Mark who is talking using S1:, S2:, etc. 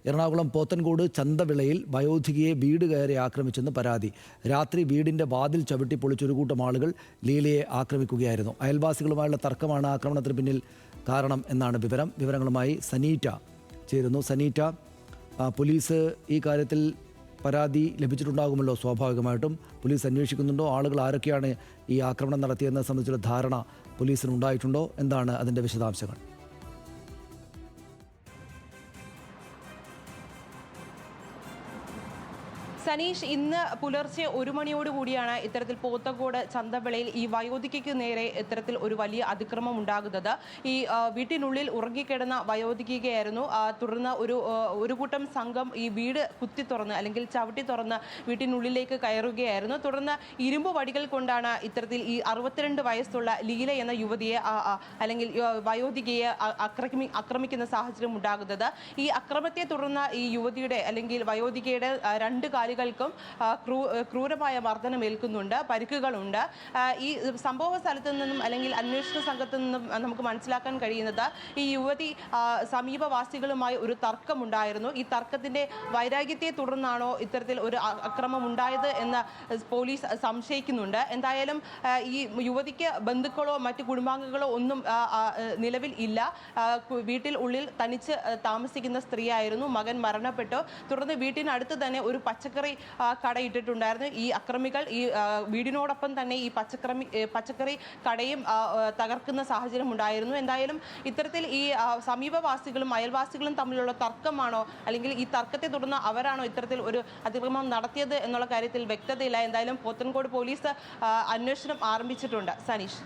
S1: എറണാകുളം പോത്തൻകോട് ചന്തവിളയിൽ വയോധികയെ വീട് കയറി ആക്രമിച്ചെന്ന് പരാതി. രാത്രി വീടിന്റെ വാതിൽ ചവിട്ടി പൊളിച്ചൊരു കൂട്ടം ആളുകൾ ലീലയെ ആക്രമിക്കുകയായിരുന്നു. അയൽവാസികളുമായുള്ള തർക്കമാണ് ആക്രമണത്തിന് പിന്നിൽ കാരണം എന്നാണ് വിവരങ്ങളുമായി സനീറ്റ ചേരുന്നു. സനീറ്റ, പോലീസ് ഈ കാര്യത്തിൽ പരാതി ലഭിച്ചിട്ടുണ്ടാകുമല്ലോ? സ്വാഭാവികമായിട്ടും പോലീസ് അന്വേഷിക്കുന്നുണ്ടോ? ആളുകൾ ആരൊക്കെയാണ് ഈ ആക്രമണം നടത്തിയതെന്ന് സംബന്ധിച്ചുള്ള ധാരണ പോലീസിനുണ്ടായിട്ടുണ്ടോ? എന്താണ് അതിൻ്റെ വിശദാംശങ്ങൾ?
S2: സനീഷ്, ഇന്ന് പുലർച്ചെ 1 മണിയോടുകൂടിയാണ് ഇത്തരത്തിൽ പോത്തങ്കോട് ചന്തവിളയിൽ ഈ വയോധികയ്ക്ക് നേരെ ഇത്തരത്തിൽ ഒരു വലിയ അതിക്രമം ഉണ്ടാകുന്നത്. ഈ വീട്ടിനുള്ളിൽ ഉറങ്ങിക്കിടന്ന വയോധികയായിരുന്നു. തുടർന്ന് ഒരു കൂട്ടം സംഘം ഈ വീട് കുത്തി തുറന്ന് അല്ലെങ്കിൽ ചവിട്ടി തുറന്ന് വീട്ടിനുള്ളിലേക്ക് കയറുകയായിരുന്നു. തുടർന്ന് ഇരുമ്പ് വടികൾ കൊണ്ടാണ് ഇത്തരത്തിൽ ഈ 62 വയസ്സുള്ള ലീല എന്ന യുവതിയെ അല്ലെങ്കിൽ വയോധികയെ ആക്രമിക്കുന്ന സാഹചര്യം ഉണ്ടാകുന്നത്. ഈ അക്രമത്തെ തുടർന്ന് ഈ യുവതിയുടെ അല്ലെങ്കിൽ വയോധികയുടെ 2 കാലുകൾക്കും ക്രൂരമായ മർദ്ദനമേൽക്കുന്നുണ്ട്, പരിക്കുകളുണ്ട്. ഈ സംഭവ സ്ഥലത്ത് നിന്നും അല്ലെങ്കിൽ അന്വേഷണ സംഘത്തിൽ നിന്നും നമുക്ക് മനസ്സിലാക്കാൻ കഴിയുന്നത് ഈ യുവതി സമീപവാസികളുമായി ഒരു തർക്കമുണ്ടായിരുന്നു. ഈ തർക്കത്തിന്റെ വൈരാഗ്യത്തെ തുടർന്നാണോ ഇത്തരത്തിൽ ഒരു അക്രമം ഉണ്ടായത് എന്ന് പോലീസ് സംശയിക്കുന്നുണ്ട്. എന്തായാലും ഈ യുവതിക്ക് ബന്ധുക്കളോ മറ്റു കുടുംബാംഗങ്ങളോ ഒന്നും നിലവിൽ ഇല്ല. വീട്ടിൽ ഉള്ളിൽ തനിച്ച് താമസിക്കുന്ന സ്ത്രീയായിരുന്നു. മകൻ മരണപ്പെട്ടു. തുടർന്ന് വീട്ടിനടുത്ത് തന്നെ ഒരു പച്ചക്കറി കടയിട്ടിട്ടുണ്ടായിരുന്നു. ഈ അക്രമികൾ ഈ വീടിനോടൊപ്പം തന്നെ ഈ പച്ചക്കറി കടയും തകർക്കുന്ന സാഹചര്യം ഉണ്ടായിരുന്നു. എന്തായാലും ഇത്തരത്തിൽ ഈ സമീപവാസികളും അയൽവാസികളും തമ്മിലുള്ള തർക്കമാണോ അല്ലെങ്കിൽ ഈ തർക്കത്തെ തുടർന്ന് അവരാണോ ഇത്തരത്തിൽ ഒരു അതിക്രമം നടത്തിയത് എന്നുള്ള കാര്യത്തിൽ വ്യക്തതയില്ല. എന്തായാലും പോത്തൻകോട് പോലീസ് അന്വേഷണം ആരംഭിച്ചിട്ടുണ്ട്. സനീഷ്.